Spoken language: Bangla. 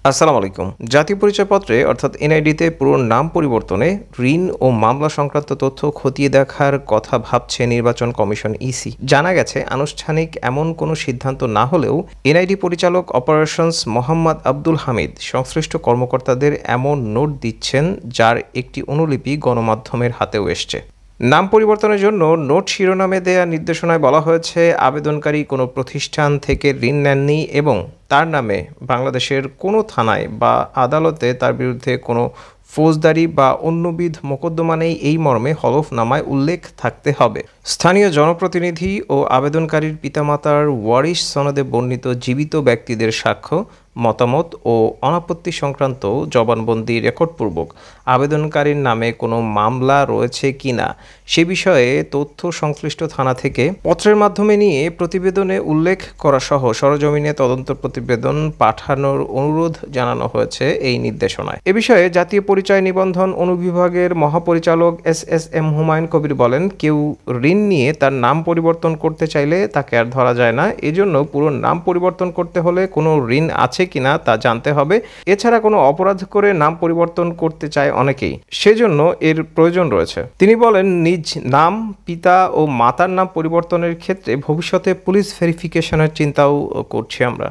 আসসালামু আলাইকুম। জাতীয় পরিচয়পত্রে অর্থাৎ এনআইডিতে পুরো নাম পরিবর্তনে ঋণ ও মামলা সংক্রান্ত তথ্য খতিয়ে দেখার কথা ভাবছে নির্বাচন কমিশন ইসি। জানা গেছে, আনুষ্ঠানিক এমন কোনো সিদ্ধান্ত না হলেও এনআইডি পরিচালক অপারেশনস মোহাম্মদ আব্দুল হামিদ সংশ্লিষ্ট কর্মকর্তাদের এমন নোট দিচ্ছেন, যার একটি অনুলিপি গণমাধ্যমের হাতেও এসছে। নাম পরিবর্তনের জন্য নোট শিরোনামে দেয়া নির্দেশনায় বলা হয়েছে, আবেদনকারী কোনো প্রতিষ্ঠান থেকে ঋণ নেননি এবং তার নামে বাংলাদেশের কোনো থানায় বা আদালতে তার বিরুদ্ধে কোনো ফৌজদারি বা অন্যবিধ মোকদ্দমা নেই, এই মর্মে হলফনামায় উল্লেখ থাকতে হবে। স্থানীয় জনপ্রতিনিধি ও আবেদনকারীর পিতামাতার ওয়ারিশ সনদে বর্ণিত জীবিত ব্যক্তিদের সাক্ষ্য, মতামত ও অনাপত্তি সংক্রান্ত জবানবন্দি রেকর্ডপূর্বক আবেদনকারীর নামে কোনো মামলা রয়েছে কিনা সে বিষয়ে তথ্য সংশ্লিষ্ট থানা থেকে পত্রের মাধ্যমে নিয়ে প্রতিবেদনে উল্লেখ করা সহ সরজমিনে তদন্ত প্রতিবেদন পাঠানোর অনুরোধ জানানো হয়েছে এই নির্দেশনায়। এ বিষয়ে জাতীয় পরিচয় নিবন্ধন অনুবিভাগের মহাপরিচালক এস এম হুমায়ুন কবির বলেন, কেউ ঋণ নিয়ে তার নাম পরিবর্তন করতে চাইলে তাকে আর ধরা যায় না। এজন্য পুরো নাম পরিবর্তন করতে হলে কোনো ঋণ আছে কিনা তা জানতে হবে। এছাড়া কোনো অপরাধ করে নাম পরিবর্তন করতে চায় অনেকেই, সেজন্য এর প্রয়োজন রয়েছে। তিনি বলেন, নিজ নাম, পিতা ও মাতার নাম পরিবর্তনের ক্ষেত্রে ভবিষ্যতে পুলিশ ভেরিফিকেশনের চিন্তাও করছি আমরা।